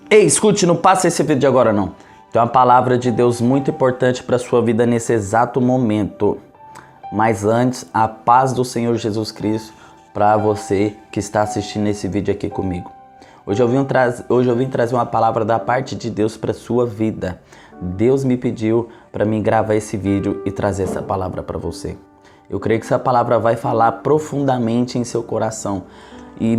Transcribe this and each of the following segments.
Ei, escute, não passa esse vídeo agora não. Tem uma palavra de Deus muito importante para a sua vida nesse exato momento. Mas antes, a paz do Senhor Jesus Cristo para você que está assistindo esse vídeo aqui comigo. Hoje eu vim trazer uma palavra da parte de Deus para a sua vida. Deus me pediu para mim gravar esse vídeo e trazer essa palavra para você. Eu creio que essa palavra vai falar profundamente em seu coração.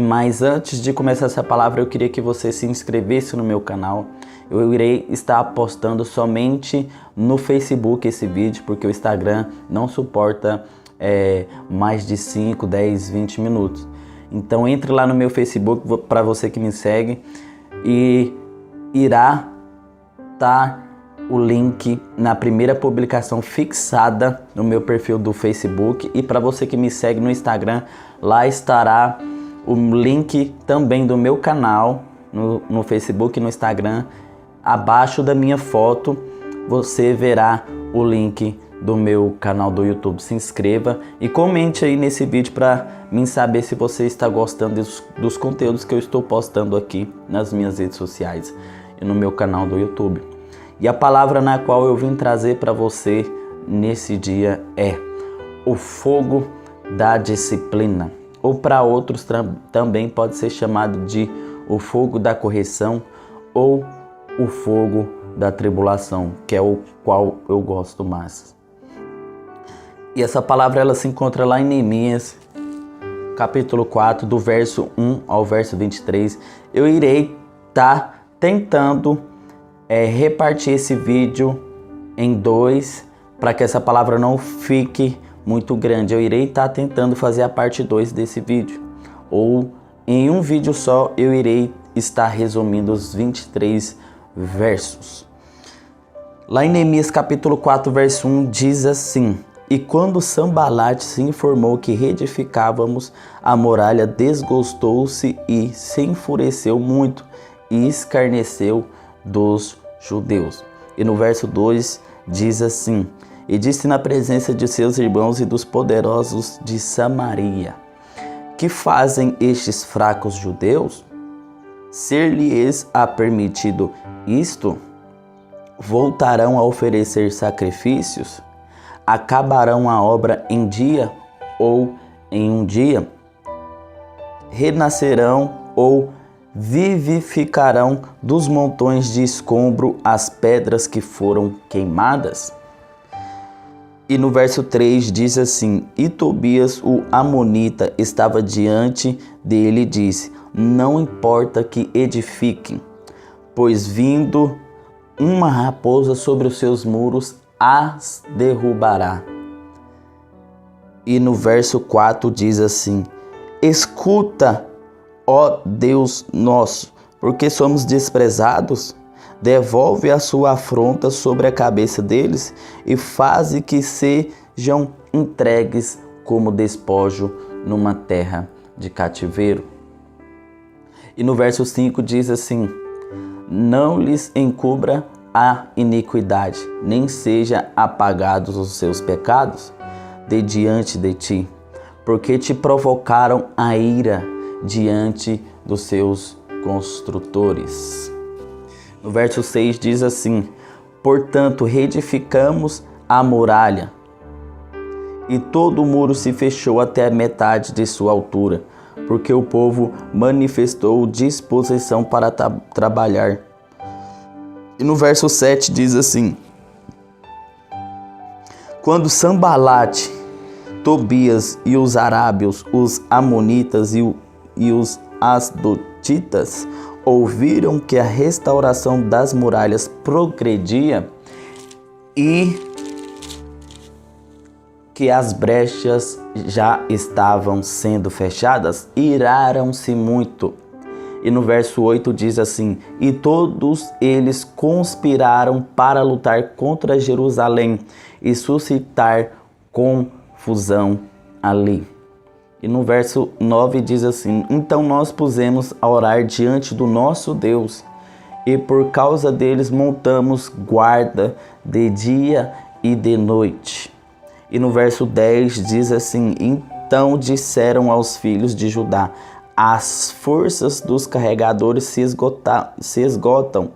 Mas antes de começar essa palavra, eu queria que você se inscrevesse no meu canal. Eu irei estar postando somente no Facebook esse vídeo, porque o Instagram não suporta mais de 5, 10, 20 minutos. Então entre lá no meu Facebook, para você que me segue, e irá estar o link na primeira publicação fixada no meu perfil do Facebook. E para você que me segue no Instagram, lá estará o link também do meu canal no Facebook e no Instagram. Abaixo da minha foto você verá o link do meu canal do YouTube. Se inscreva e comente aí nesse vídeo para mim saber se você está gostando dos conteúdos que eu estou postando aqui nas minhas redes sociais e no meu canal do YouTube. E a palavra na qual eu vim trazer para você nesse dia é o fogo da disciplina. Ou para outros também pode ser chamado de o fogo da correção ou o fogo da tribulação, que é o qual eu gosto mais. E essa palavra ela se encontra lá em Neemias, capítulo 4, do verso 1 ao verso 23. Eu irei estar tentando repartir esse vídeo em dois, para que essa palavra não fique muito grande. Eu irei estar tentando fazer a parte 2 desse vídeo, ou em um vídeo só eu irei estar resumindo os 23 versos. Lá em Neemias capítulo 4 verso 1 diz assim: E quando Sanbalate se informou que reedificávamos a muralha, desgostou-se e se enfureceu muito e escarneceu dos judeus. E no verso 2 diz assim: E disse na presença de seus irmãos e dos poderosos de Samaria: Que fazem estes fracos judeus? Ser-lhes-á permitido isto? Voltarão a oferecer sacrifícios? Acabarão a obra em dia ou em um dia? Renascerão ou vivificarão dos montões de escombro as pedras que foram queimadas? E no verso 3 diz assim: E Tobias, o amonita, estava diante dele e disse: Não importa que edifiquem, pois vindo uma raposa sobre os seus muros as derrubará. E no verso 4 diz assim: Escuta, ó Deus nosso, porque somos desprezados. Devolve a sua afronta sobre a cabeça deles e faze que sejam entregues como despojo numa terra de cativeiro. E no verso 5 diz assim: Não lhes encubra a iniquidade, nem seja apagados os seus pecados de diante de ti, porque te provocaram a ira diante dos seus construtores. No verso 6 diz assim: Portanto, reedificamos a muralha, e todo o muro se fechou até a metade de sua altura, porque o povo manifestou disposição para trabalhar. E no verso 7 diz assim: Quando Sanbalate, Tobias e os arábios, os amonitas e os asdotitas ouviram que a restauração das muralhas progredia e que as brechas já estavam sendo fechadas, iraram-se muito. E no verso 8 diz assim: E todos eles conspiraram para lutar contra Jerusalém e suscitar confusão ali. E no verso 9 diz assim: Então nós pusemos a orar diante do nosso Deus, e por causa deles montamos guarda de dia e de noite. E no verso 10 diz assim: Então disseram aos filhos de Judá: as forças dos carregadores se esgotam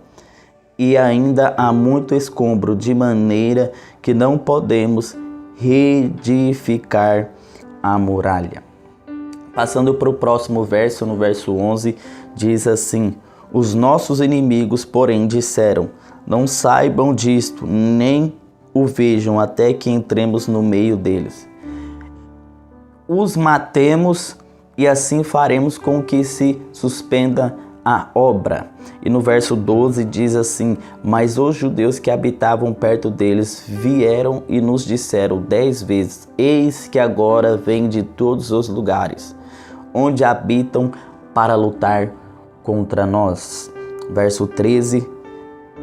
e ainda há muito escombro, de maneira que não podemos reedificar a muralha. Passando para o próximo verso, no verso 11, diz assim: os nossos inimigos, porém, disseram: não saibam disto, nem o vejam, até que entremos no meio deles. Os matemos e assim faremos com que se suspenda a obra. E no verso 12 diz assim: mas os judeus que habitavam perto deles vieram e nos disseram 10 vezes: eis que agora vem de todos os lugares onde habitam para lutar contra nós. Verso 13: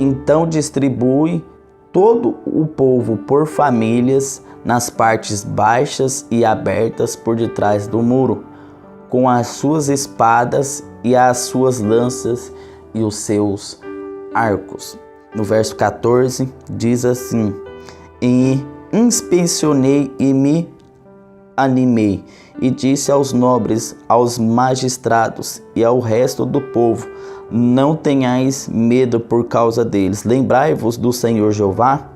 então distribui todo o povo por famílias nas partes baixas e abertas por detrás do muro, com as suas espadas e as suas lanças e os seus arcos. No verso 14 diz assim: e inspecionei e me animei, e disse aos nobres, aos magistrados e ao resto do povo: não tenhais medo por causa deles, lembrai-vos do Senhor Jeová,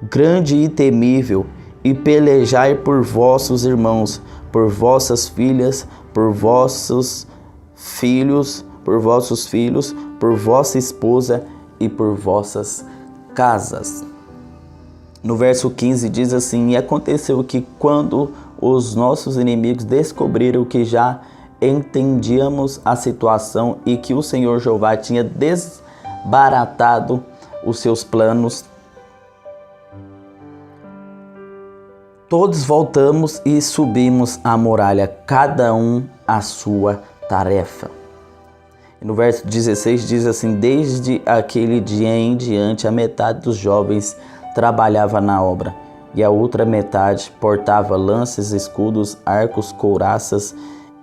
grande e temível, e pelejai por vossos irmãos, por vossas filhas, por vossos filhos, por vossa esposa e por vossas casas. No verso 15 diz assim: e aconteceu que quando os nossos inimigos descobriram que já entendíamos a situação e que o Senhor Jeová tinha desbaratado os seus planos, todos voltamos e subimos a muralha, cada um a sua tarefa. E no verso 16 diz assim: desde aquele dia em diante, a metade dos jovens trabalhava na obra, e a outra metade portava lanças, escudos, arcos, couraças,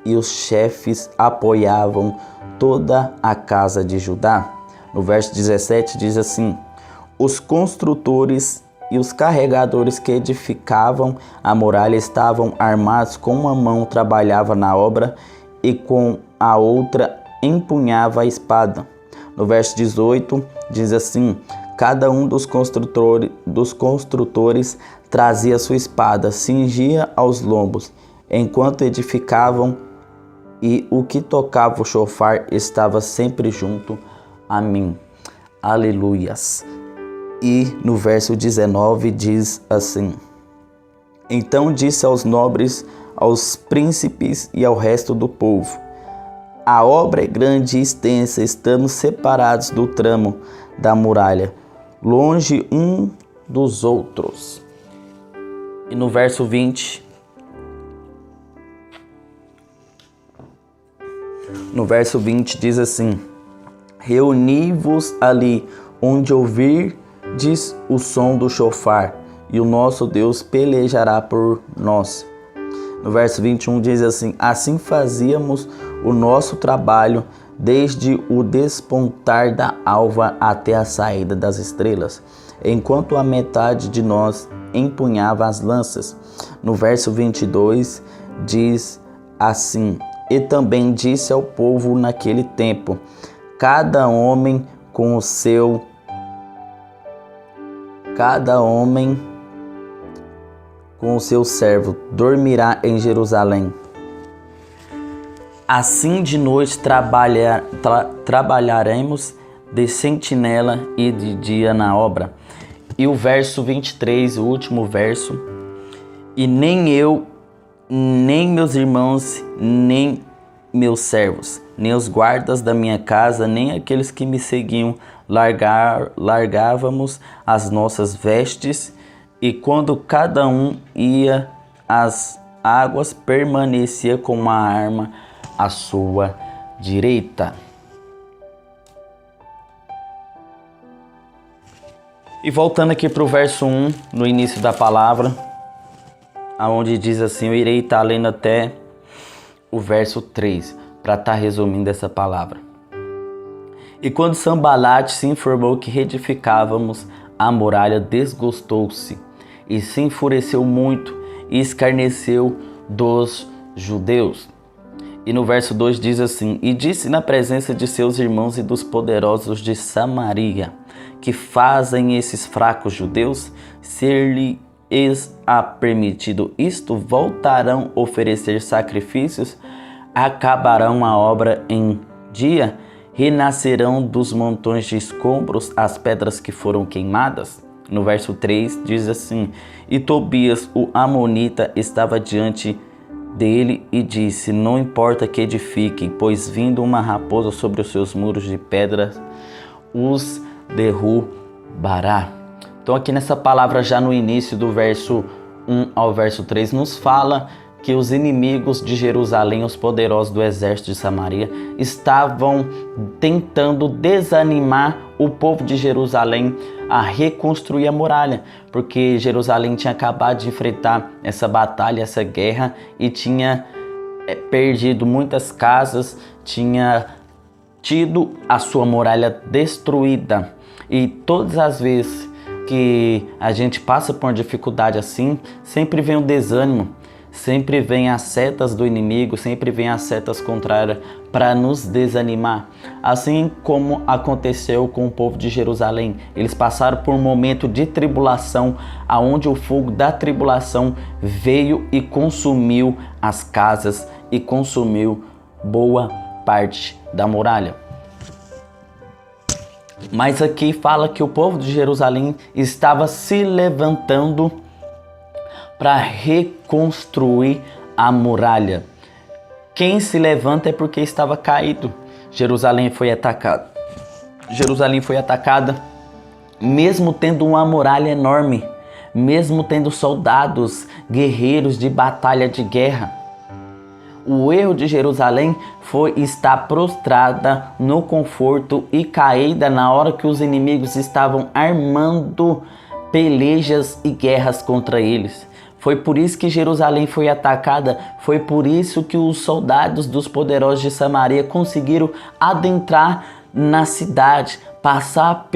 e os chefes apoiavam toda a casa de Judá. No verso 17 diz assim: os construtores e os carregadores que edificavam a muralha estavam armados, com uma mão trabalhava na obra e com a outra empunhava a espada. No verso 18 diz assim: cada um dos construtores trazia sua espada, cingia aos lombos, enquanto edificavam, e o que tocava o chofar estava sempre junto a mim. Aleluias. E no verso 19 diz assim: então disse aos nobres, aos príncipes e ao resto do povo: a obra é grande e extensa, estamos separados do tramo da muralha, longe um dos outros. E no verso 20, diz assim: reuni-vos ali onde ouvirdes o som do chofar, e o nosso Deus pelejará por nós. No verso 21 diz assim: assim fazíamos o nosso trabalho desde o despontar da alva até a saída das estrelas, enquanto a metade de nós empunhava as lanças. No verso 22 diz assim: e também disse ao povo naquele tempo: cada homem com o seu servo dormirá em Jerusalém. Assim de noite trabalharemos de sentinela e de dia na obra. E o verso 23, o último verso: e nem eu, nem meus irmãos, nem meus servos, nem os guardas da minha casa, nem aqueles que me seguiam, largávamos as nossas vestes, e quando cada um ia às águas, permanecia com uma arma à sua direita. E voltando aqui para o verso 1, no início da palavra, aonde diz assim: eu irei estar lendo até o verso 3, para estar resumindo essa palavra. E quando Sambalate se informou que reedificávamos a muralha, desgostou-se e se enfureceu muito e escarneceu dos judeus. E no verso 2 diz assim: E disse na presença de seus irmãos e dos poderosos de Samaria, que fazem esses fracos judeus, ser-lhes permitido isto, voltarão a oferecer sacrifícios, acabarão a obra em dia, renascerão dos montões de escombros as pedras que foram queimadas. No verso 3 diz assim: E Tobias, o amonita, estava diante dele e disse: Não importa que edifiquem, pois vindo uma raposa sobre os seus muros de pedras, os derrubará. Então aqui nessa palavra, já no início do verso 1 ao verso 3, nos fala que os inimigos de Jerusalém, os poderosos do exército de Samaria, estavam tentando desanimar o povo de Jerusalém a reconstruir a muralha, porque Jerusalém tinha acabado de enfrentar essa batalha, essa guerra, e tinha perdido muitas casas, tinha tido a sua muralha destruída. E todas as vezes que a gente passa por uma dificuldade assim, sempre vem o desânimo, sempre vem as setas do inimigo, sempre vem as setas contrárias para nos desanimar. Assim como aconteceu com o povo de Jerusalém, eles passaram por um momento de tribulação, aonde o fogo da tribulação veio e consumiu as casas e consumiu boa parte da muralha. Mas aqui fala que o povo de Jerusalém estava se levantando para reconstruir a muralha. Quem se levanta é porque estava caído. Jerusalém foi atacada. Jerusalém foi atacada, mesmo tendo uma muralha enorme, mesmo tendo soldados, guerreiros de batalha de guerra. O erro de Jerusalém foi estar prostrada no conforto e caída na hora que os inimigos estavam armando pelejas e guerras contra eles. Foi por isso que Jerusalém foi atacada, foi por isso que os soldados dos poderosos de Samaria conseguiram adentrar na cidade, passar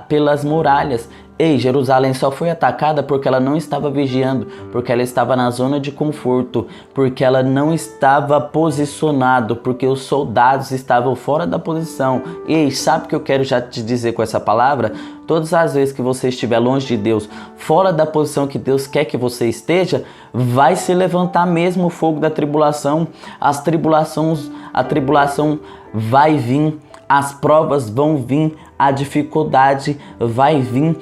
pelas muralhas. Ei, Jerusalém só foi atacada porque ela não estava vigiando, porque ela estava na zona de conforto, porque ela não estava posicionado, porque os soldados estavam fora da posição. Ei, sabe o que eu quero já te dizer com essa palavra? Todas as vezes que você estiver longe de Deus, fora da posição que Deus quer que você esteja, vai se levantar mesmo o fogo da tribulação. A tribulação vai vir, as provas vão vir, a dificuldade vai vir,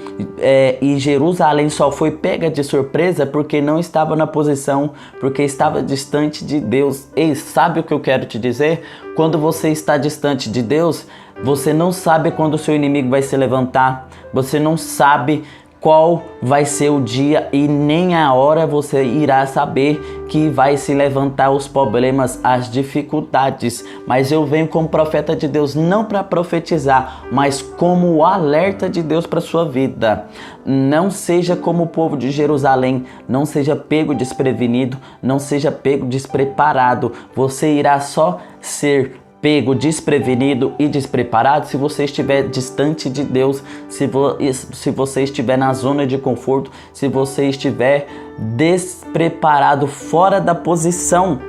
e Jerusalém só foi pega de surpresa porque não estava na posição, porque estava distante de Deus. Ei, sabe o que eu quero te dizer? Quando você está distante de Deus, você não sabe quando o seu inimigo vai se levantar, você não sabe qual vai ser o dia e nem a hora você irá saber que vai se levantar os problemas, as dificuldades. Mas eu venho como profeta de Deus, não para profetizar, mas como o alerta de Deus para sua vida. Não seja como o povo de Jerusalém, não seja pego desprevenido, não seja pego despreparado. Você irá só ser pego desprevenido e despreparado se você estiver distante de Deus, se você estiver na zona de conforto, se você estiver despreparado, fora da posição.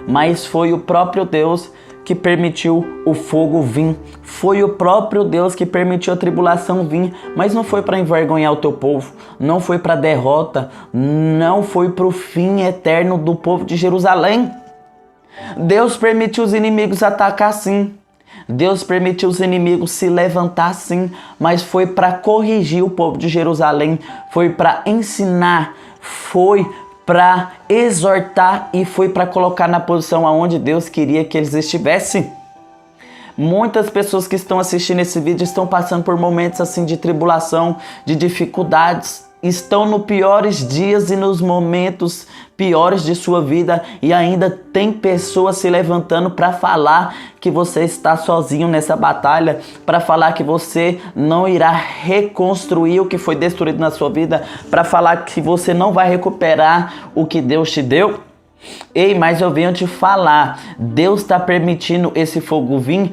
Mas foi o próprio Deus que permitiu o fogo vir, foi o próprio Deus que permitiu a tribulação vir, mas não foi para envergonhar o teu povo, não foi para derrota, não foi para o fim eterno do povo de Jerusalém. Deus permitiu os inimigos atacar sim, Deus permitiu os inimigos se levantar sim, mas foi para corrigir o povo de Jerusalém, foi para ensinar, foi para exortar e foi para colocar na posição aonde Deus queria que eles estivessem. Muitas pessoas que estão assistindo esse vídeo estão passando por momentos assim de tribulação, de dificuldades, estão nos piores dias e nos momentos piores de sua vida, e ainda tem pessoas se levantando para falar que você está sozinho nessa batalha, para falar que você não irá reconstruir o que foi destruído na sua vida, para falar que você não vai recuperar o que Deus te deu. Ei, mas eu venho te falar, Deus está permitindo esse fogo vir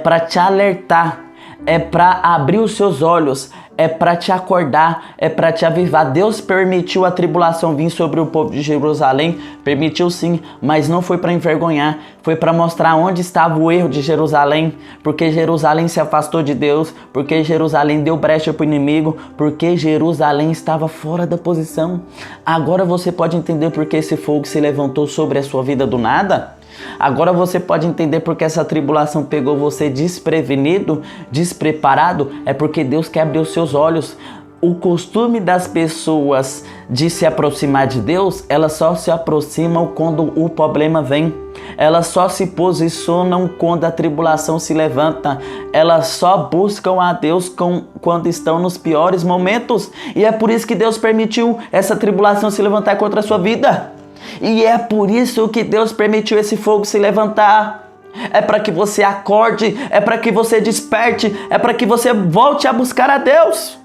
para te alertar. é para abrir os seus olhos, é para te acordar, é para te avivar. Deus permitiu a tribulação vir sobre o povo de Jerusalém, permitiu sim, mas não foi para envergonhar, foi para mostrar onde estava o erro de Jerusalém, porque Jerusalém se afastou de Deus, porque Jerusalém deu brecha para o inimigo, porque Jerusalém estava fora da posição. Agora você pode entender por que esse fogo se levantou sobre a sua vida do nada? Agora você pode entender porque essa tribulação pegou você desprevenido, despreparado. É porque Deus quer abrir os seus olhos. O costume das pessoas de se aproximar de Deus, elas só se aproximam quando o problema vem. Elas só se posicionam quando a tribulação se levanta. Elas só buscam a Deus quando estão nos piores momentos. E é por isso que Deus permitiu essa tribulação se levantar contra a sua vida. E é por isso que Deus permitiu esse fogo se levantar. É para que você acorde, é para que você desperte, é para que você volte a buscar a Deus.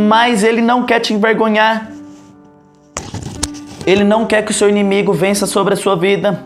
Mas Ele não quer te envergonhar. Ele não quer que o seu inimigo vença sobre a sua vida.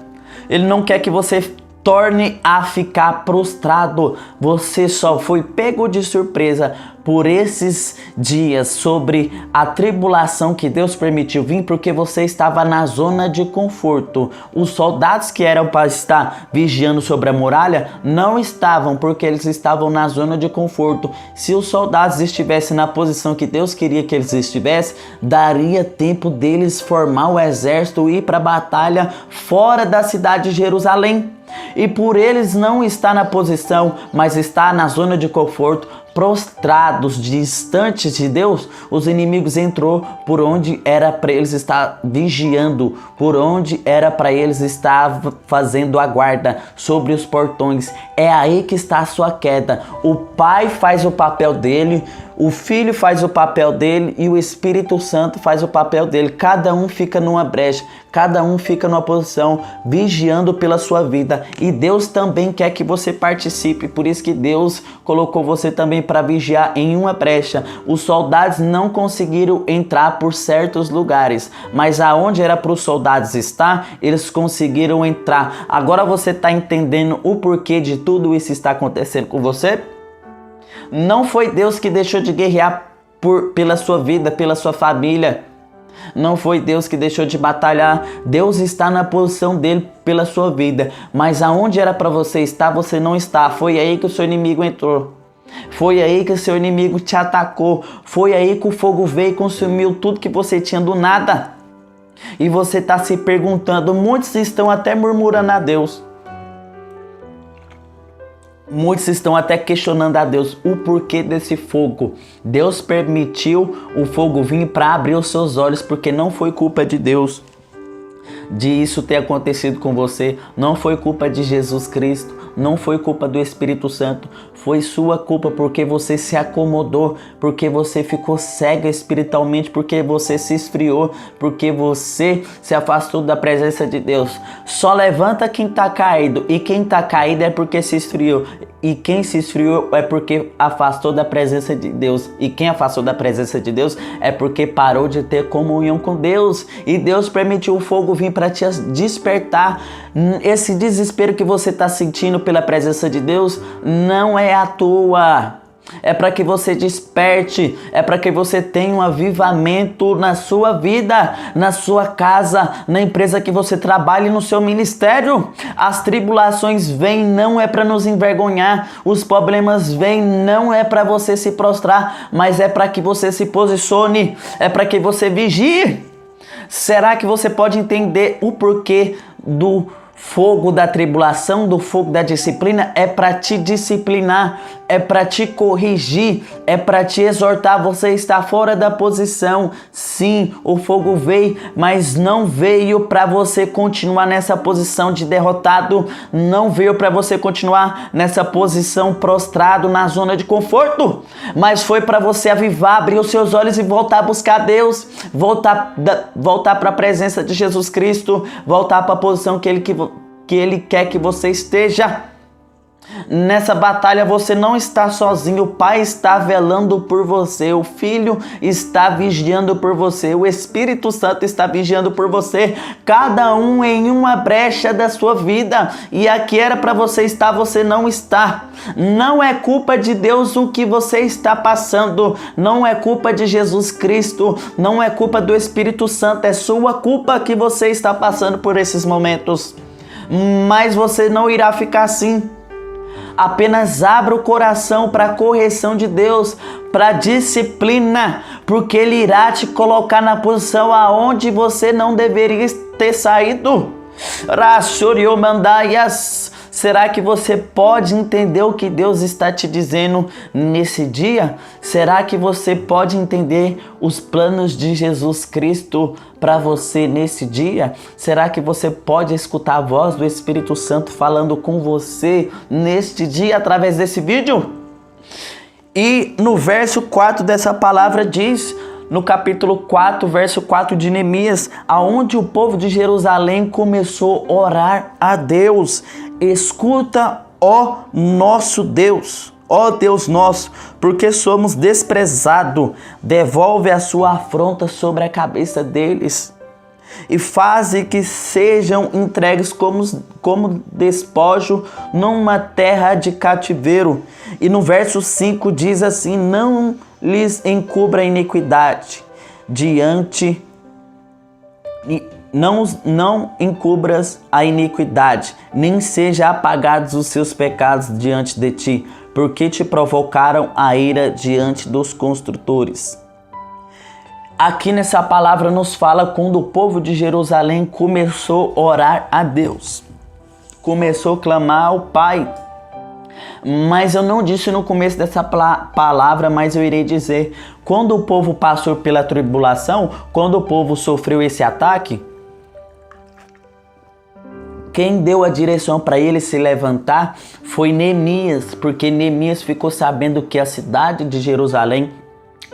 Ele não quer que você torne a ficar prostrado. Você só foi pego de surpresa por esses dias sobre a tribulação que Deus permitiu vir, porque você estava na zona de conforto. Os soldados que eram para estar vigiando sobre a muralha não estavam, porque eles estavam na zona de conforto. Se os soldados estivessem na posição que Deus queria que eles estivessem, daria tempo deles formar o exército e ir para a batalha fora da cidade de Jerusalém. E por eles não estar na posição, mas estar na zona de conforto, prostrados, distantes de Deus, os inimigos entrou por onde era para eles estar vigiando, por onde era para eles estar fazendo a guarda sobre os portões. É aí que está a sua queda. O Pai faz o papel dele, o Filho faz o papel dele e o Espírito Santo faz o papel dele. Cada um fica numa brecha, cada um fica numa posição, vigiando pela sua vida. E Deus também quer que você participe, por isso que Deus colocou você também para vigiar em uma brecha. Os soldados não conseguiram entrar por certos lugares, mas aonde era para os soldados estar, eles conseguiram entrar. Agora você está entendendo o porquê de tudo isso está acontecendo com você? Não foi Deus que deixou de guerrear pela sua vida, pela sua família. Não foi Deus que deixou de batalhar. Deus está na posição dele pela sua vida. Mas aonde era para você estar, você não está. Foi aí que o seu inimigo entrou. Foi aí que o seu inimigo te atacou. Foi aí que o fogo veio e consumiu tudo que você tinha do nada. E você está se perguntando, muitos estão até murmurando a Deus. Muitos estão até questionando a Deus o porquê desse fogo. Deus permitiu o fogo vir para abrir os seus olhos, porque não foi culpa de Deus de isso ter acontecido com você. Não foi culpa de Jesus Cristo, não foi culpa do Espírito Santo. Foi sua culpa porque você se acomodou, porque você ficou cego espiritualmente, porque você se esfriou, porque você se afastou da presença de Deus. Só levanta quem está caído, e quem está caído é porque se esfriou. E quem se esfriou é porque afastou da presença de Deus. E quem afastou da presença de Deus é porque parou de ter comunhão com Deus. E Deus permitiu o fogo vir para te despertar. Esse desespero que você está sentindo pela presença de Deus não é à toa. É para que você desperte, é para que você tenha um avivamento na sua vida, na sua casa, na empresa que você trabalha e no seu ministério. As tribulações vêm não é para nos envergonhar, os problemas vêm não é para você se prostrar, mas é para que você se posicione, é para que você vigie. Será que você pode entender o porquê do fogo da tribulação, do fogo da disciplina? É para te disciplinar, é para te corrigir, é para te exortar. Você está fora da posição. Sim, o fogo veio, mas não veio para você continuar nessa posição de derrotado, não veio para você continuar nessa posição prostrado na zona de conforto, mas foi para você avivar, abrir os seus olhos e voltar a buscar Deus, voltar para a presença de Jesus Cristo, voltar para a posição que Ele quer que você esteja. Nessa batalha você não está sozinho, o Pai está velando por você, o Filho está vigiando por você, o Espírito Santo está vigiando por você, cada um em uma brecha da sua vida, e aqui era para você estar, você não está. Não é culpa de Deus o que você está passando, não é culpa de Jesus Cristo, não é culpa do Espírito Santo, é sua culpa que você está passando por esses momentos, mas você não irá ficar assim. Apenas abra o coração para a correção de Deus, para a disciplina, porque Ele irá te colocar na posição aonde você não deveria ter saído. Será que você pode entender o que Deus está te dizendo nesse dia? Será que você pode entender os planos de Jesus Cristo para você nesse dia? Será que você pode escutar a voz do Espírito Santo falando com você neste dia através desse vídeo? E no verso 4 dessa palavra diz, no capítulo 4, verso 4 de Neemias, aonde o povo de Jerusalém começou a orar a Deus: escuta, ó nosso Deus, ó Deus nosso, porque somos desprezados, devolve a sua afronta sobre a cabeça deles e faze que sejam entregues como despojo numa terra de cativeiro. E no verso 5 diz assim: não lhes encubra a iniquidade não encubras a iniquidade, nem seja apagados os seus pecados diante de ti, porque te provocaram a ira diante dos construtores. Aqui nessa palavra nos fala quando o povo de Jerusalém começou a orar a Deus, começou a clamar ao Pai. Mas eu não disse no começo dessa palavra, mas eu irei dizer: quando o povo passou pela tribulação, quando o povo sofreu esse ataque, quem deu a direção para ele se levantar foi Neemias, porque Neemias ficou sabendo que a cidade de Jerusalém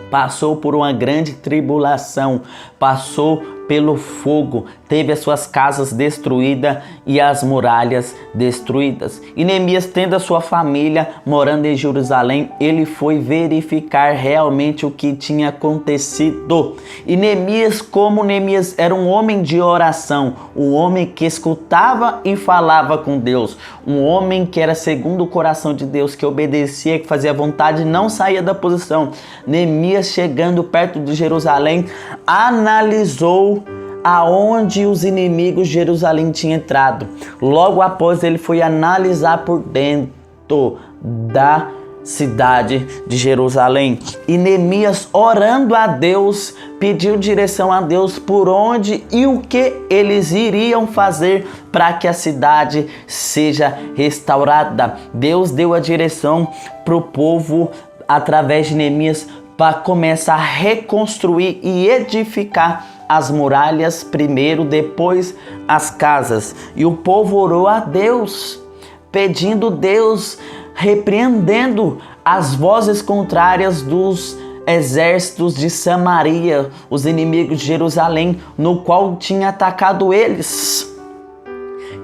passou por uma grande tribulação, passou pelo fogo, teve as suas casas destruídas e as muralhas destruídas. E Neemias, tendo a sua família morando em Jerusalém, ele foi verificar realmente o que tinha acontecido. E Neemias, como Neemias era um homem de oração, um homem que escutava e falava com Deus, um homem que era segundo o coração de Deus, que obedecia, que fazia vontade, não saía da posição. Neemias, chegando perto de Jerusalém, analisou aonde os inimigos de Jerusalém tinham entrado. Logo após, ele foi analisar por dentro da cidade de Jerusalém. E Neemias, orando a Deus, pediu direção a Deus por onde e o que eles iriam fazer para que a cidade seja restaurada. Deus deu a direção para o povo através de Neemias para começar a reconstruir e edificar as muralhas primeiro, depois as casas. E o povo orou a Deus, pedindo Deus, repreendendo as vozes contrárias dos exércitos de Samaria, os inimigos de Jerusalém, no qual tinha atacado eles.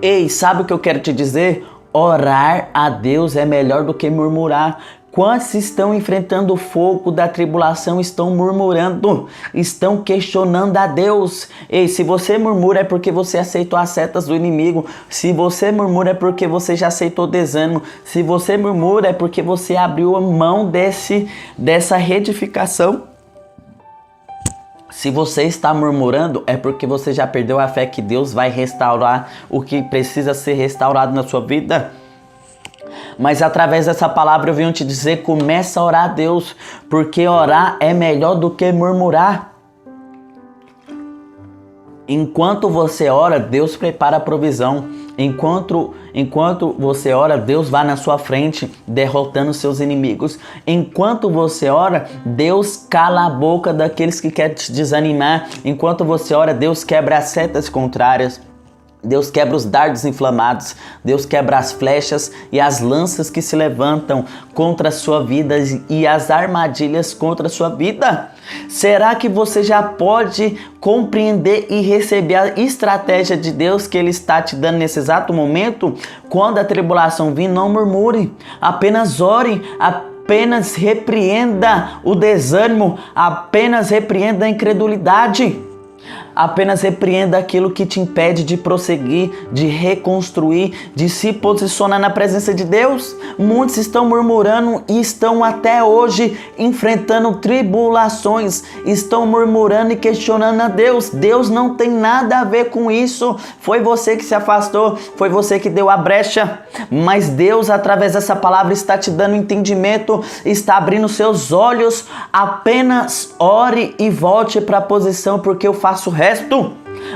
Ei, sabe o que eu quero te dizer? Orar a Deus é melhor do que murmurar. Quantos estão enfrentando o fogo da tribulação, estão murmurando, estão questionando a Deus? Ei, se você murmura é porque você aceitou as setas do inimigo. Se você murmura é porque você já aceitou desânimo. Se você murmura é porque você abriu a mão dessa reedificação. Se você está murmurando é porque você já perdeu a fé que Deus vai restaurar o que precisa ser restaurado na sua vida. Mas através dessa palavra eu venho te dizer: começa a orar a Deus, porque orar é melhor do que murmurar. Enquanto você ora, Deus prepara a provisão. Enquanto você ora, Deus vai na sua frente, derrotando seus inimigos. Enquanto você ora, Deus cala a boca daqueles que querem te desanimar. Enquanto você ora, Deus quebra as setas contrárias. Deus quebra os dardos inflamados, Deus quebra as flechas e as lanças que se levantam contra a sua vida e as armadilhas contra a sua vida. Será que você já pode compreender e receber a estratégia de Deus que Ele está te dando nesse exato momento? Quando a tribulação vir, não murmure, apenas ore, apenas repreenda o desânimo, apenas repreenda a incredulidade. Apenas repreenda aquilo que te impede de prosseguir, de reconstruir, de se posicionar na presença de Deus. Muitos estão murmurando e estão até hoje enfrentando tribulações, estão murmurando e questionando a Deus. Deus não tem nada a ver com isso. Foi você que se afastou, foi você que deu a brecha. Mas Deus, através dessa palavra, está te dando entendimento, está abrindo seus olhos. Apenas ore e volte para a posição, porque eu faço o resto.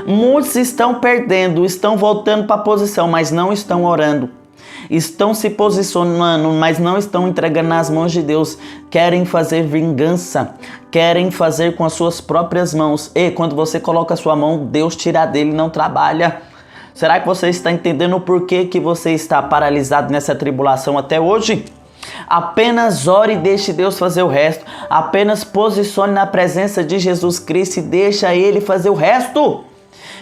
Muitos estão perdendo, estão voltando para a posição, mas não estão orando. Estão se posicionando, mas não estão entregando nas mãos de Deus. Querem fazer vingança, querem fazer com as suas próprias mãos. E quando você coloca a sua mão, Deus tira dele e não trabalha. Será que você está entendendo o porquê que você está paralisado nessa tribulação até hoje? Apenas ore e deixe Deus fazer o resto. Apenas posicione na presença de Jesus Cristo e deixa Ele fazer o resto.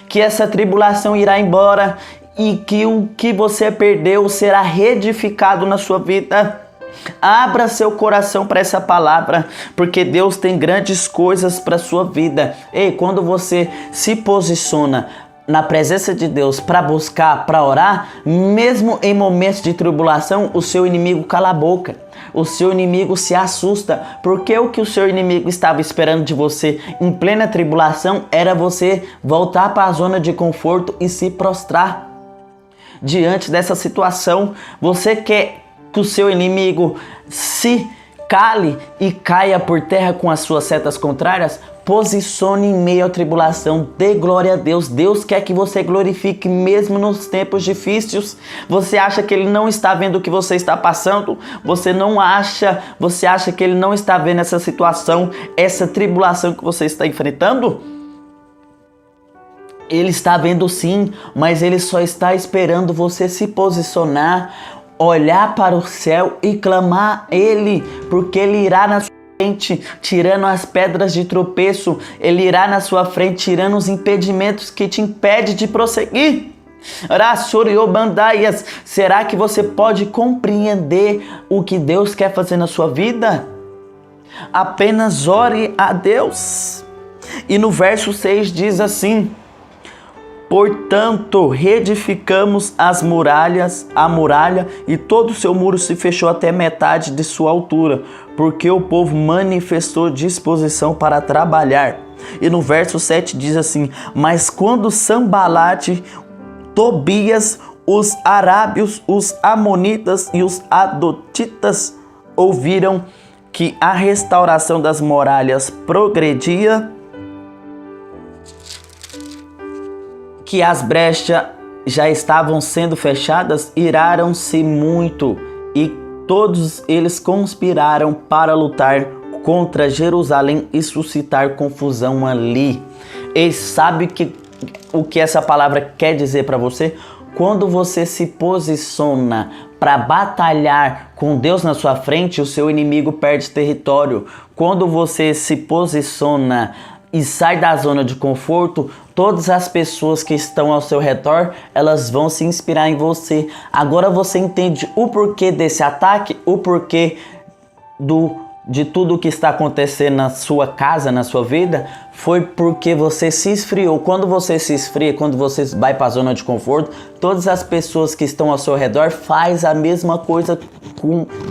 Que essa tribulação irá embora e que o que você perdeu será reedificado na sua vida. Abra seu coração para essa palavra, porque Deus tem grandes coisas para a sua vida. E quando você se posiciona na presença de Deus para buscar, para orar, mesmo em momentos de tribulação, o seu inimigo cala a boca, o seu inimigo se assusta, porque o que o seu inimigo estava esperando de você em plena tribulação era você voltar para a zona de conforto e se prostrar. Diante dessa situação, você quer que o seu inimigo se cale e caia por terra com as suas setas contrárias? Posicione em meio à tribulação, dê glória a Deus. Deus quer que você glorifique mesmo nos tempos difíceis. Você acha que Ele não está vendo o que você está passando? Você acha que Ele não está vendo essa situação, essa tribulação que você está enfrentando? Ele está vendo sim, mas Ele só está esperando você se posicionar, olhar para o céu e clamar a Ele, porque Ele irá na sua frente, tirando as pedras de tropeço. Ele irá na sua frente, tirando os impedimentos que te impedem de prosseguir. Será que você pode compreender o que Deus quer fazer na sua vida? Apenas ore a Deus. E no verso 6 diz assim: portanto, reedificamos a muralha, e todo o seu muro se fechou até metade de sua altura, porque o povo manifestou disposição para trabalhar. E no verso 7 diz assim: mas quando Sambalate, Tobias, os arábios, os amonitas e os adotitas ouviram que a restauração das muralhas progredia, que as brechas já estavam sendo fechadas, iraram-se muito, e todos eles conspiraram para lutar contra Jerusalém e suscitar confusão ali. E sabe o que essa palavra quer dizer para você? Quando você se posiciona para batalhar com Deus na sua frente, o seu inimigo perde território. Quando você se posiciona e sai da zona de conforto, todas as pessoas que estão ao seu redor, elas vão se inspirar em você. Agora você entende o porquê desse ataque, o porquê de tudo o que está acontecendo na sua casa, na sua vida? Foi porque você se esfriou. Quando você se esfria, quando você vai para a zona de conforto, todas as pessoas que estão ao seu redor fazem a mesma coisa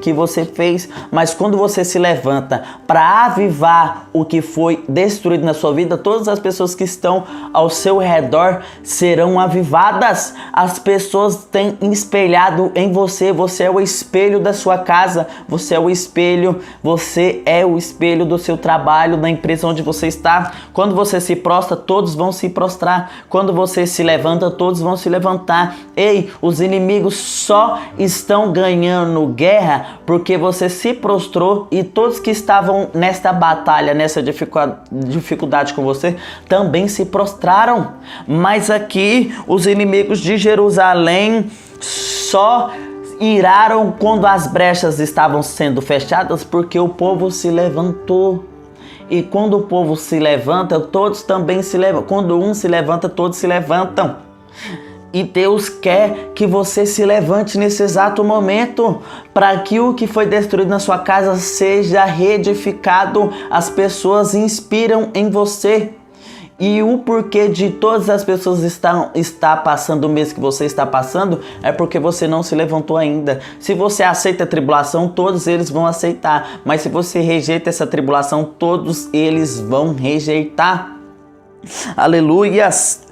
que você fez. Mas quando você se levanta para avivar o que foi destruído na sua vida, todas as pessoas que estão ao seu redor serão avivadas. As pessoas têm espelhado em você. Você é o espelho da sua casa, você é o espelho do seu trabalho, da empresa onde você está. Quando você se prostra, todos vão se prostrar. Quando você se levanta, todos vão se levantar. Ei, os inimigos só estão ganhando guerra porque você se prostrou, e todos que estavam nesta batalha, nessa dificuldade com você, também se prostraram. Mas aqui, os inimigos de Jerusalém só iraram quando as brechas estavam sendo fechadas, porque o povo se levantou. E quando o povo se levanta, todos também se levantam. Quando um se levanta, todos se levantam. E Deus quer que você se levante nesse exato momento, para que o que foi destruído na sua casa seja reedificado. As pessoas inspiram em você. E o porquê de todas as pessoas está passando o mesmo que você está passando é porque você não se levantou ainda. Se você aceita a tribulação, todos eles vão aceitar. Mas se você rejeita essa tribulação, todos eles vão rejeitar. Aleluias!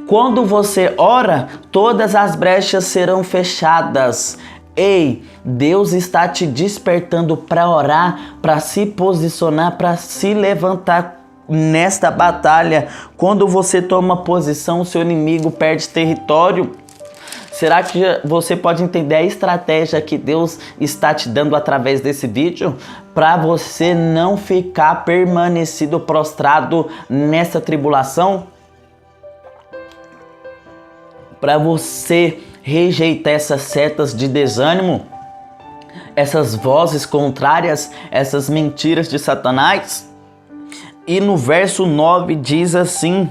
Quando você ora, todas as brechas serão fechadas. Ei, Deus está te despertando para orar, para se posicionar, para se levantar nesta batalha. Quando você toma posição, seu inimigo perde território. Será que você pode entender a estratégia que Deus está te dando através desse vídeo? Para você não ficar permanecido prostrado nessa tribulação? Para você rejeitar essas setas de desânimo? Essas vozes contrárias? Essas mentiras de Satanás? E no verso 9 diz assim: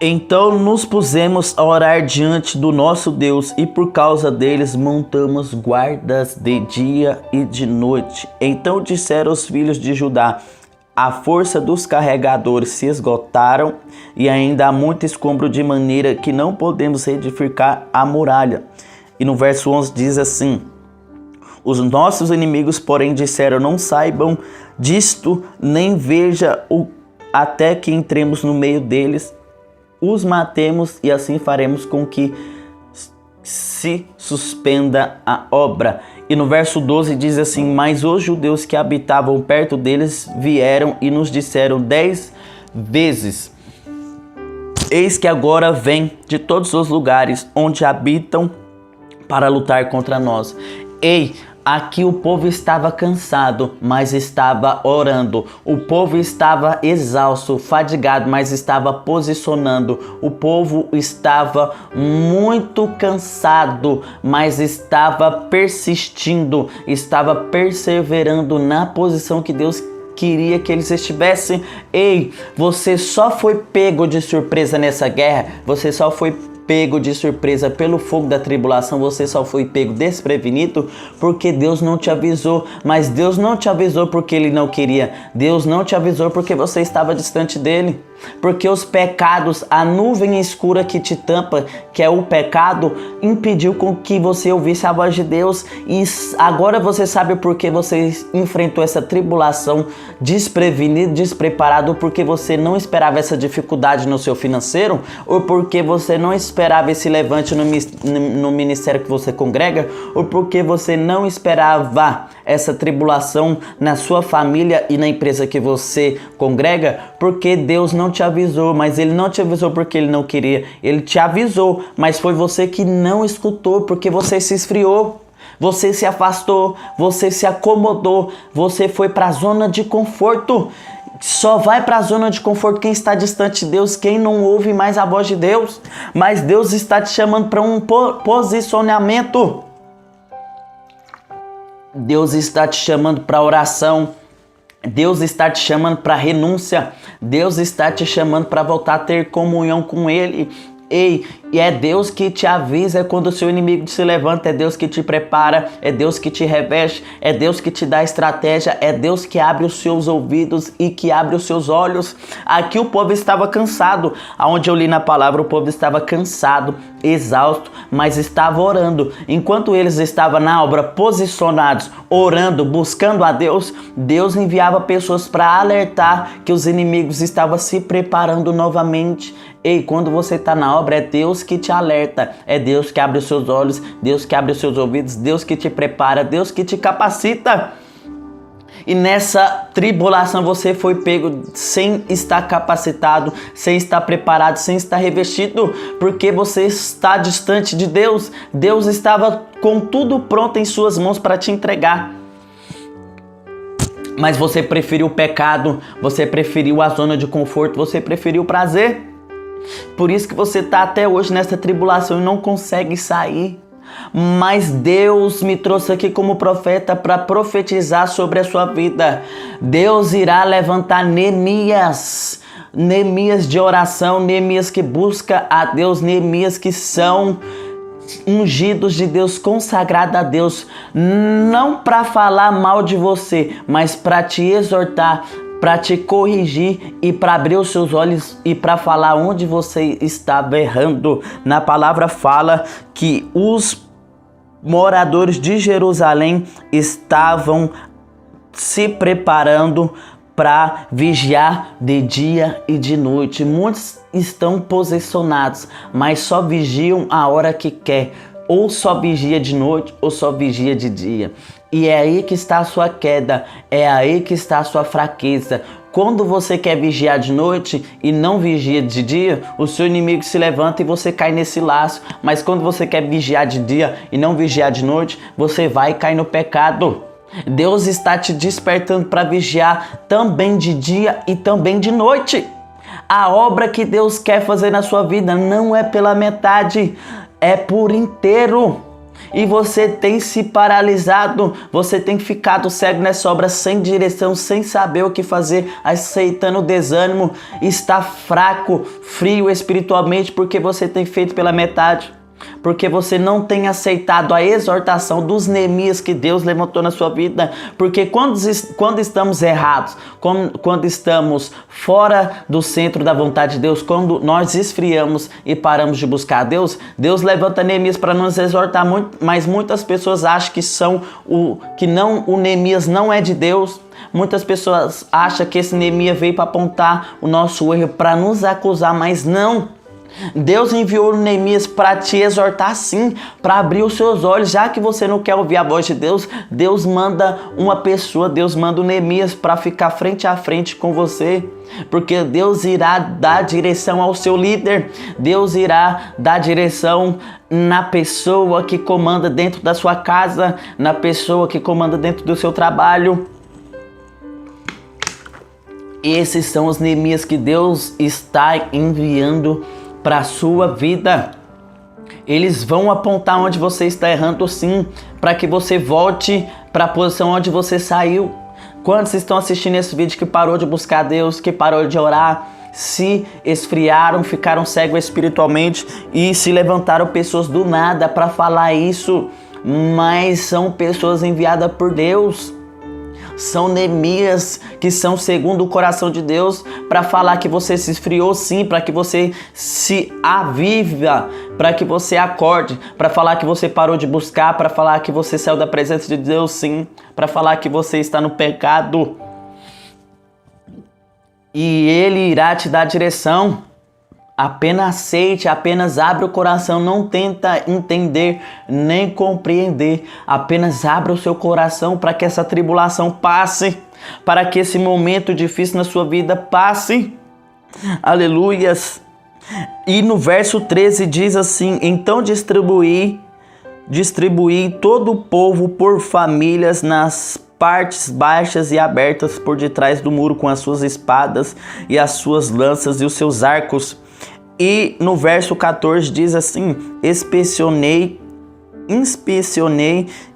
então nos pusemos a orar diante do nosso Deus e por causa deles montamos guardas de dia e de noite. Então disseram os filhos de Judá: a força dos carregadores se esgotaram e ainda há muito escombro de maneira que não podemos edificar a muralha. E no verso 11 diz assim: os nossos inimigos, porém, disseram: não saibam disto, nem veja até que entremos no meio deles, os matemos e assim faremos com que se suspenda a obra. E no verso 12 diz assim: mas os judeus que habitavam perto deles vieram e nos disseram 10 vezes: eis que agora vem de todos os lugares onde habitam para lutar contra nós. Ei, aqui o povo estava cansado, mas estava orando. O povo estava exausto, fadigado, mas estava posicionando. O povo estava muito cansado, mas estava persistindo, estava perseverando na posição que Deus queria que eles estivessem. Ei, você só foi pego de surpresa nessa guerra, você só foi pego de surpresa pelo fogo da tribulação, você só foi pego desprevenido porque Deus não te avisou. Mas Deus não te avisou porque Ele não queria. Deus não te avisou porque você estava distante dEle. Porque os pecados, a nuvem escura que te tampa, que é o pecado, impediu com que você ouvisse a voz de Deus. E agora você sabe por que você enfrentou essa tribulação desprevenido, despreparado, porque você não esperava essa dificuldade no seu financeiro, ou porque você não esperava esse levante no ministério que você congrega, ou porque você não esperava essa tribulação na sua família e na empresa que você congrega, porque Deus não te avisou. Mas Ele não te avisou porque Ele não queria. Ele te avisou, mas foi você que não escutou, porque você se esfriou, você se afastou, você se acomodou, você foi para a zona de conforto. Só vai para a zona de conforto quem está distante de Deus, quem não ouve mais a voz de Deus. Mas Deus está te chamando para um posicionamento. Deus está te chamando para oração. Deus está te chamando para renúncia. Deus está te chamando para voltar a ter comunhão com Ele. Ei, e é Deus que te avisa quando o seu inimigo se levanta, é Deus que te prepara, é Deus que te reveste, é Deus que te dá estratégia, é Deus que abre os seus ouvidos e que abre os seus olhos. Aqui o povo estava cansado, aonde eu li na palavra, o povo estava cansado, exausto, mas estava orando. Enquanto eles estavam na obra, posicionados, orando, buscando a Deus, Deus enviava pessoas para alertar que os inimigos estavam se preparando novamente. Ei, quando você está na obra, é Deus que te alerta, é Deus que abre os seus olhos, Deus que abre os seus ouvidos, Deus que te prepara, Deus que te capacita. E nessa tribulação você foi pego sem estar capacitado, sem estar preparado, sem estar revestido, porque você está distante de Deus. Deus estava com tudo pronto em suas mãos para te entregar. Mas você preferiu o pecado, você preferiu a zona de conforto, você preferiu o prazer. Por isso que você está até hoje nessa tribulação e não consegue sair. mas Deus me trouxe aqui como profeta para profetizar sobre a sua vida. Deus irá levantar Neemias de oração, Neemias que busca a Deus, Neemias que são ungidos de Deus, consagrados a Deus, não para falar mal de você, mas para te exortar, para te corrigir e para abrir os seus olhos e para falar onde você estava errando. Na palavra fala que os moradores de Jerusalém estavam se preparando para vigiar de dia e de noite. Muitos estão posicionados, mas só vigiam a hora que quer. Ou só vigia de noite, ou só vigia de dia. E é aí que está a sua queda, é aí que está a sua fraqueza. Quando você quer vigiar de noite e não vigia de dia, o seu inimigo se levanta e você cai nesse laço. Mas quando você quer vigiar de dia e não vigiar de noite, você vai cair no pecado. Deus está te despertando para vigiar também de dia e também de noite. A obra que Deus quer fazer na sua vida não é pela metade, é por inteiro. E você tem se paralisado, você tem ficado cego nessa obra, sem direção, sem saber o que fazer, aceitando o desânimo, está fraco, frio espiritualmente, porque você tem feito pela metade. Porque você não tem aceitado a exortação dos Neemias que Deus levantou na sua vida. Porque quando estamos errados, quando estamos fora do centro da vontade de Deus, quando nós esfriamos e paramos de buscar a Deus, Deus levanta Neemias para nos exortar muito, mas muitas pessoas acham que o Neemias não é de Deus. Muitas pessoas acham que esse Neemias veio para apontar o nosso erro, para nos acusar, mas não. Deus enviou Neemias para te exortar sim, para abrir os seus olhos. Já que você não quer ouvir a voz de Deus, Deus manda uma pessoa, Deus manda o Neemias para ficar frente a frente com você. Porque Deus irá dar direção ao seu líder, Deus irá dar direção na pessoa que comanda dentro da sua casa, na pessoa que comanda dentro do seu trabalho. Esses são os Neemias que Deus está enviando para a sua vida. Eles vão apontar onde você está errando sim, para que você volte para a posição onde você saiu. Quantos estão assistindo esse vídeo que parou de buscar Deus, que parou de orar, se esfriaram, ficaram cegos espiritualmente e se levantaram pessoas do nada para falar isso, mas são pessoas enviadas por Deus. São Neemias que são segundo o coração de Deus para falar que você se esfriou sim, para que você se aviva, para que você acorde, para falar que você parou de buscar, para falar que você saiu da presença de Deus sim, para falar que você está no pecado. E Ele irá te dar direção. Apenas aceite, apenas abre o coração, não tenta entender nem compreender. Apenas abre o seu coração para que essa tribulação passe, para que esse momento difícil na sua vida passe. Aleluias! E no verso 13 diz assim: então distribuí todo o povo por famílias nas partes baixas e abertas por detrás do muro, com as suas espadas e as suas lanças e os seus arcos. E no verso 14 diz assim: inspecionei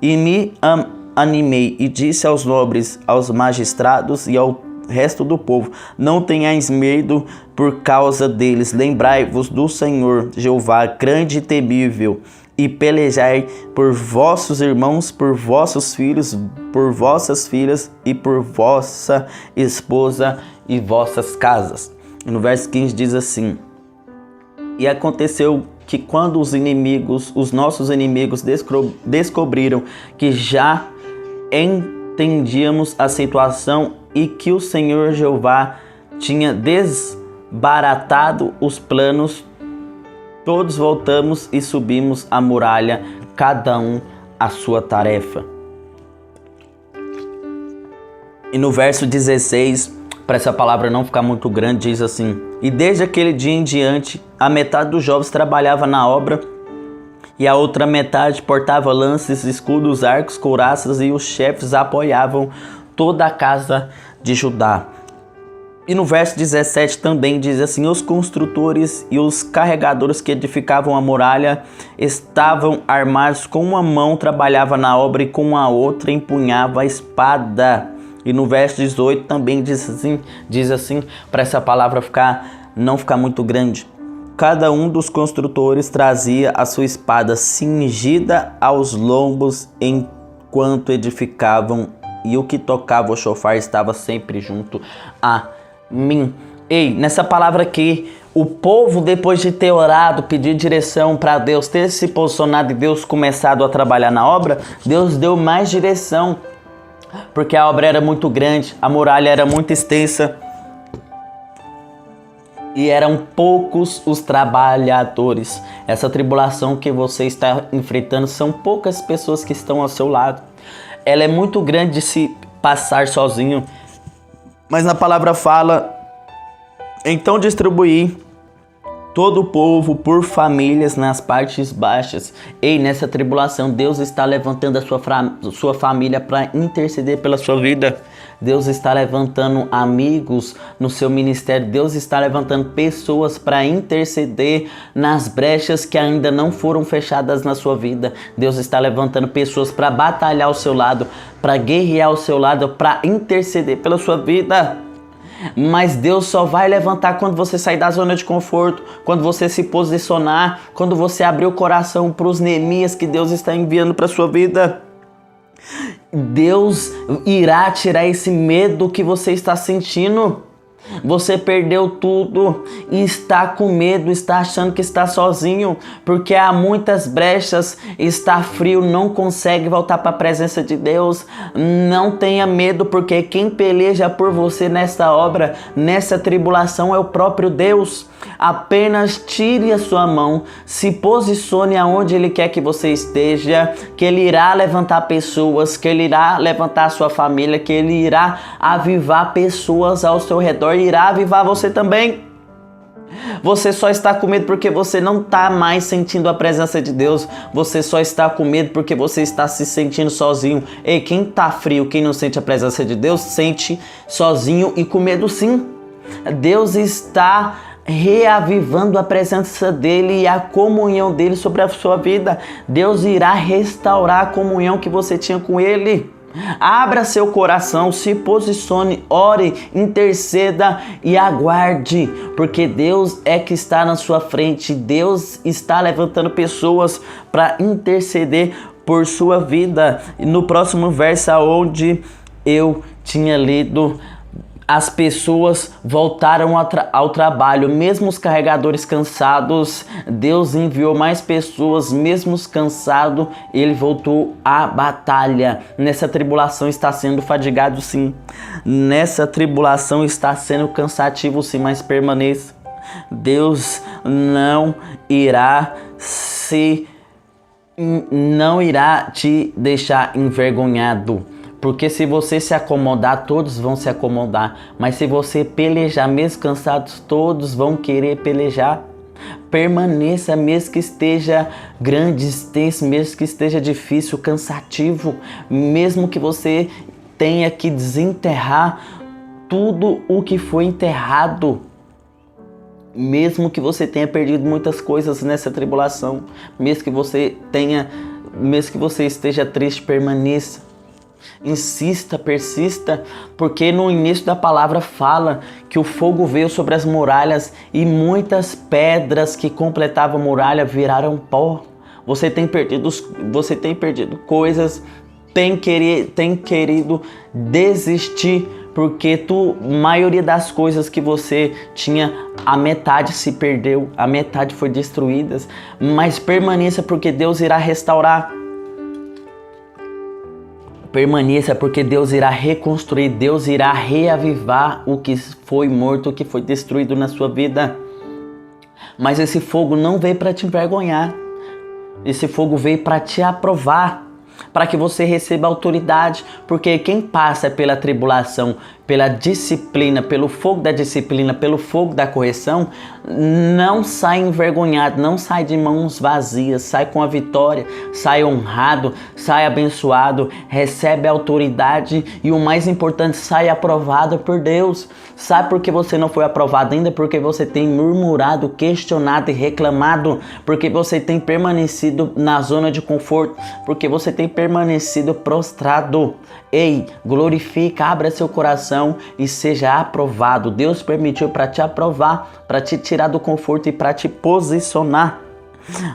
e me animei, e disse aos nobres, aos magistrados e ao resto do povo: não tenhais medo por causa deles, lembrai-vos do Senhor Jeová, grande e temível, e pelejai por vossos irmãos, por vossos filhos, por vossas filhas e por vossa esposa e vossas casas. E no verso 15 diz assim: e aconteceu que quando os nossos inimigos descobriram que já entendíamos a situação e que o Senhor Jeová tinha desbaratado os planos, todos voltamos e subimos a muralha, cada um a sua tarefa. E no verso 16, para essa palavra não ficar muito grande, diz assim: e desde aquele dia em diante, a metade dos jovens trabalhava na obra, e a outra metade portava lanças, escudos, arcos, couraças, e os chefes apoiavam toda a casa de Judá. E no verso 17 também diz assim: os construtores e os carregadores que edificavam a muralha estavam armados, com uma mão trabalhava na obra e com a outra empunhava a espada. E no verso 18 também diz assim, para essa palavra não ficar muito grande: cada um dos construtores trazia a sua espada cingida aos lombos enquanto edificavam, e o que tocava o chofar estava sempre junto a mim. Ei, nessa palavra aqui, o povo, depois de ter orado, pedir direção para Deus, ter se posicionado e Deus começado a trabalhar na obra, Deus deu mais direção, porque a obra era muito grande, a muralha era muito extensa e eram poucos os trabalhadores. Essa tribulação que você está enfrentando são poucas pessoas que estão ao seu lado. Ela é muito grande de se passar sozinho. Mas na palavra fala: então distribuí todo o povo por famílias nas partes baixas. Ei, nessa tribulação, Deus está levantando a sua família para interceder pela sua vida. Deus está levantando amigos no seu ministério. Deus está levantando pessoas para interceder nas brechas que ainda não foram fechadas na sua vida. Deus está levantando pessoas para batalhar ao seu lado, para guerrear ao seu lado, para interceder pela sua vida. Mas Deus só vai levantar quando você sair da zona de conforto, quando você se posicionar, quando você abrir o coração para os Neemias que Deus está enviando para a sua vida. Deus irá tirar esse medo que você está sentindo. Você perdeu tudo e está com medo, está achando que está sozinho, porque há muitas brechas, está frio, não consegue voltar para a presença de Deus. Não tenha medo, porque quem peleja por você nessa obra, nessa tribulação, é o próprio Deus. Apenas tire a sua mão, se posicione aonde Ele quer que você esteja, que Ele irá levantar pessoas, que Ele irá levantar a sua família, que Ele irá avivar pessoas ao seu redor, irá avivar você também. Você só está com medo porque você não está mais sentindo a presença de Deus. Você só está com medo porque você está se sentindo sozinho. Ei, quem está frio, quem não sente a presença de Deus, sente sozinho e com medo sim. Deus está reavivando a presença dele e a comunhão dele sobre a sua vida. Deus irá restaurar a comunhão que você tinha com ele. Abra seu coração, se posicione, ore, interceda e aguarde, porque Deus é que está na sua frente. Deus está levantando pessoas para interceder por sua vida. E no próximo verso, onde eu tinha lido, as pessoas voltaram ao trabalho, mesmo os carregadores cansados. Deus enviou mais pessoas, mesmo cansados, ele voltou à batalha. Nessa tribulação está sendo fadigado sim, nessa tribulação está sendo cansativo sim, mas permaneça. Deus não irá te deixar envergonhado. Porque se você se acomodar, todos vão se acomodar. Mas se você pelejar, mesmo cansados, todos vão querer pelejar. Permaneça, mesmo que esteja grande, extenso, mesmo que esteja difícil, cansativo. Mesmo que você tenha que desenterrar tudo o que foi enterrado. Mesmo que você tenha perdido muitas coisas nessa tribulação. Mesmo que você esteja triste, permaneça. Insista, persista, porque no início da palavra fala que o fogo veio sobre as muralhas e muitas pedras que completavam a muralha viraram pó. Você tem perdido coisas, tem querido desistir, porque a maioria das coisas que você tinha, a metade se perdeu, a metade foi destruída, mas permaneça, porque Deus irá restaurar. Permaneça, porque Deus irá reconstruir, Deus irá reavivar o que foi morto, o que foi destruído na sua vida. Mas esse fogo não veio para te envergonhar. Esse fogo veio para te aprovar, para que você receba autoridade. Porque quem passa pela tribulação, pela disciplina, pelo fogo da disciplina, pelo fogo da correção, não sai envergonhado, não sai de mãos vazias, sai com a vitória, sai honrado, sai abençoado, recebe autoridade e o mais importante, sai aprovado por Deus. Sabe por que você não foi aprovado ainda? Porque você tem murmurado, questionado e reclamado, porque você tem permanecido na zona de conforto, porque você tem permanecido prostrado. Ei, glorifica, abra seu coração e seja aprovado. Deus permitiu para te aprovar, para te tirar do conforto e para te posicionar.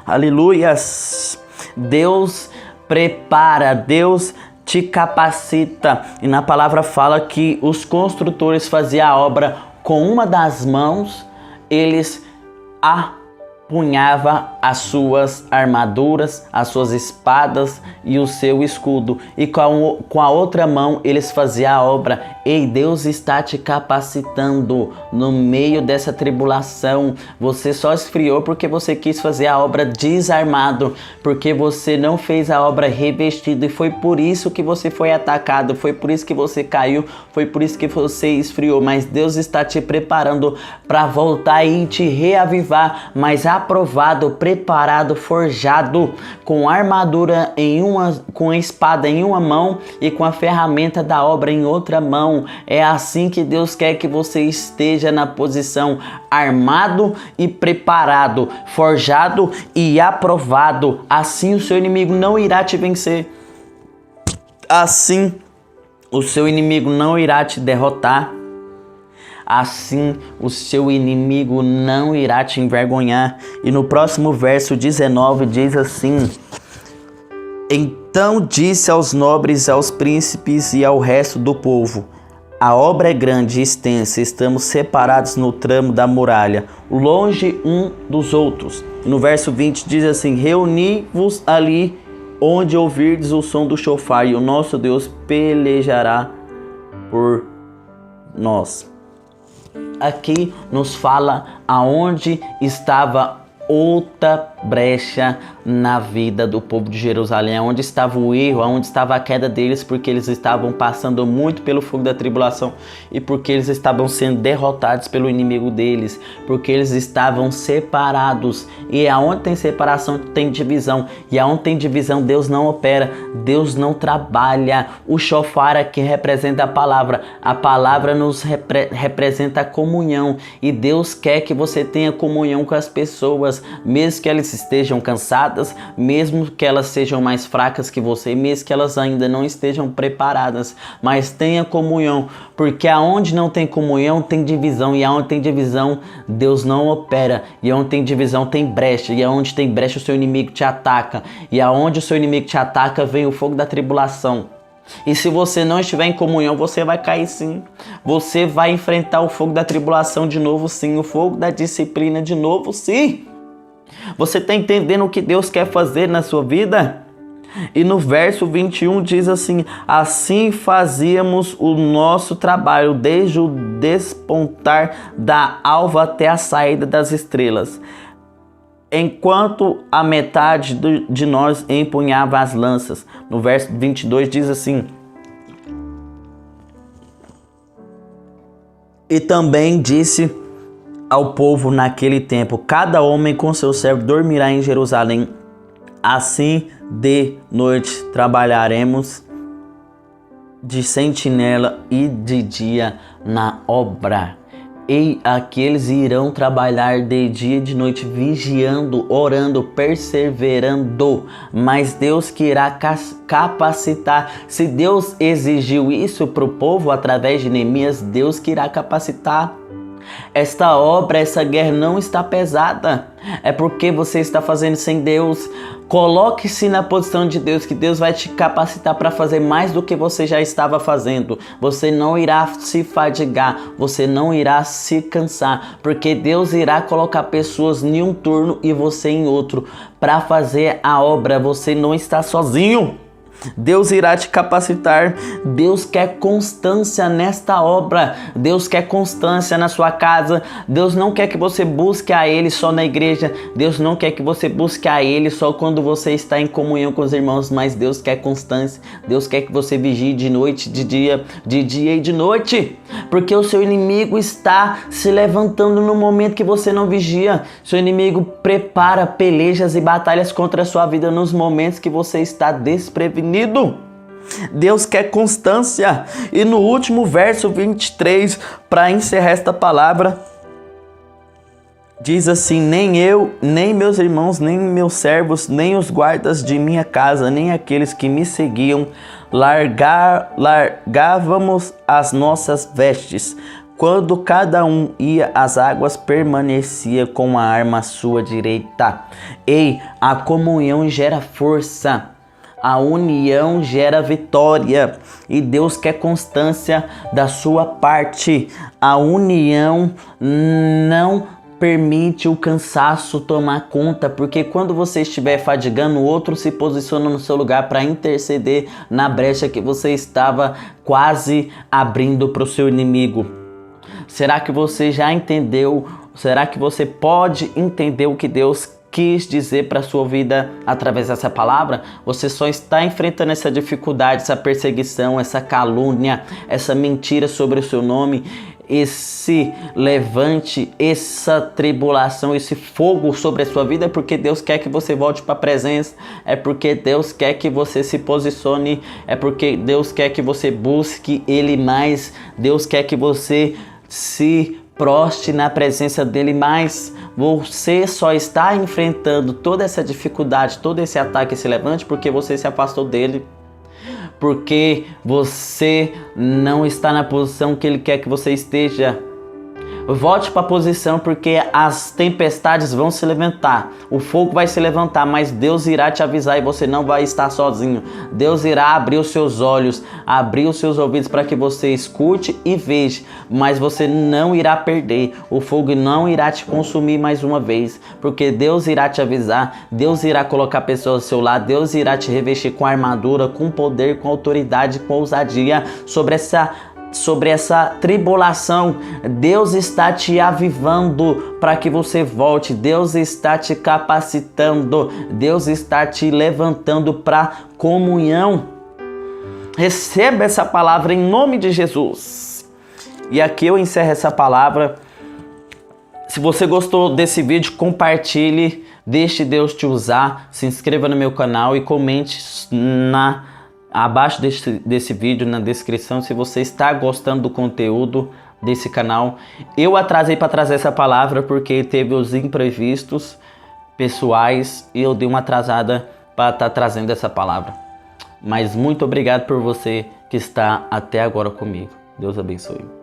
Aleluias! Deus prepara, Deus te capacita. E na palavra fala que os construtores faziam a obra com uma das mãos, eles punhava as suas armaduras, as suas espadas e o seu escudo. E com a outra mão eles faziam a obra. Ei, Deus está te capacitando no meio dessa tribulação. Você só esfriou porque você quis fazer a obra desarmado, porque você não fez a obra revestido. E foi por isso que você foi atacado, foi por isso que você caiu, foi por isso que você esfriou. Mas Deus está te preparando para voltar e te reavivar, mas aprovado, preparado, forjado, com armadura com a espada em uma mão e com a ferramenta da obra em outra mão. É assim que Deus quer que você esteja na posição, armado e preparado, forjado e aprovado. Assim o seu inimigo não irá te vencer. Assim o seu inimigo não irá te derrotar. Assim o seu inimigo não irá te envergonhar. E no próximo verso 19 diz assim: Então disse aos nobres, aos príncipes e ao resto do povo: A obra é grande e extensa, estamos separados no tramo da muralha, longe um dos outros. E no verso 20 diz assim: Reuni-vos ali onde ouvirdes o som do chofar, e o nosso Deus pelejará por nós. Aqui nos fala aonde estava outra brecha na vida do povo de Jerusalém, onde estava o erro, onde estava a queda deles, porque eles estavam passando muito pelo fogo da tribulação e porque eles estavam sendo derrotados pelo inimigo deles, porque eles estavam separados. E aonde tem separação tem divisão, e aonde tem divisão Deus não opera, Deus não trabalha. O shofar aqui representa a palavra nos representa a comunhão, e Deus quer que você tenha comunhão com as pessoas, mesmo que elas estejam cansadas, mesmo que elas sejam mais fracas que você, mesmo que elas ainda não estejam preparadas, mas tenha comunhão, porque aonde não tem comunhão tem divisão, e aonde tem divisão Deus não opera, e aonde tem divisão tem brecha, e aonde tem brecha o seu inimigo te ataca, e aonde o seu inimigo te ataca vem o fogo da tribulação. E se você não estiver em comunhão, você vai cair sim. Você vai enfrentar o fogo da tribulação de novo sim, o fogo da disciplina de novo sim. Você está entendendo o que Deus quer fazer na sua vida? E no verso 21 diz assim: Assim fazíamos o nosso trabalho desde o despontar da alva até a saída das estrelas, enquanto a metade de nós empunhava as lanças. No verso 22 diz assim: E também disse ao povo naquele tempo: Cada homem com seu servo dormirá em Jerusalém. Assim de noite trabalharemos de sentinela e de dia na obra. E aqueles irão trabalhar de dia e de noite, vigiando, orando, perseverando. Mas Deus que irá capacitar. Se Deus exigiu isso para o povo através de Neemias, Deus que irá capacitar. Esta obra, essa guerra não está pesada. É porque você está fazendo sem Deus. Coloque-se na posição de Deus, que Deus vai te capacitar para fazer mais do que você já estava fazendo. Você não irá se fadigar, você não irá se cansar, porque Deus irá colocar pessoas em um turno e você em outro para fazer a obra. Você não está sozinho. Deus irá te capacitar. Deus quer constância nesta obra. Deus quer constância na sua casa. Deus não quer que você busque a Ele só na igreja. Deus não quer que você busque a Ele só quando você está em comunhão com os irmãos. Mas Deus quer constância. Deus quer que você vigie de noite, de dia e de noite. Porque o seu inimigo está se levantando no momento que você não vigia. Seu inimigo prepara pelejas e batalhas contra a sua vida nos momentos que você está desprevenido. Deus quer constância. E no último verso 23, para encerrar esta palavra, diz assim: nem eu, nem meus irmãos, nem meus servos, nem os guardas de minha casa, nem aqueles que me seguiam, largávamos as nossas vestes. Quando cada um ia às águas, permanecia com a arma à sua direita. Ei, a comunhão gera força. A união gera vitória e Deus quer constância da sua parte. A união não permite o cansaço tomar conta, porque quando você estiver fadigando, o outro se posiciona no seu lugar para interceder na brecha que você estava quase abrindo para o seu inimigo. Será que você já entendeu? Será que você pode entender o que Deus quis dizer para a sua vida através dessa palavra? Você só está enfrentando essa dificuldade, essa perseguição, essa calúnia, essa mentira sobre o seu nome, esse levante, essa tribulação, esse fogo sobre a sua vida, é porque Deus quer que você volte para a presença, é porque Deus quer que você se posicione, é porque Deus quer que você busque Ele mais, Deus quer que você se proste na presença dele, mas você só está enfrentando toda essa dificuldade, todo esse ataque, esse levante, porque você se afastou dele, porque você não está na posição que ele quer que você esteja. Volte para a posição, porque as tempestades vão se levantar, o fogo vai se levantar, mas Deus irá te avisar e você não vai estar sozinho. Deus irá abrir os seus olhos, abrir os seus ouvidos para que você escute e veja, mas você não irá perder. O fogo não irá te consumir mais uma vez, porque Deus irá te avisar, Deus irá colocar pessoas ao seu lado, Deus irá te revestir com armadura, com poder, com autoridade, com ousadia sobre essa tribulação. Deus está te avivando para que você volte. Deus está te capacitando. Deus está te levantando para comunhão. Receba essa palavra em nome de Jesus. E aqui eu encerro essa palavra. Se você gostou desse vídeo, compartilhe. Deixe Deus te usar. Se inscreva no meu canal e comente abaixo desse vídeo, na descrição, se você está gostando do conteúdo desse canal. Eu atrasei para trazer essa palavra porque teve os imprevistos pessoais e eu dei uma atrasada para estar trazendo essa palavra. Mas muito obrigado por você que está até agora comigo. Deus abençoe.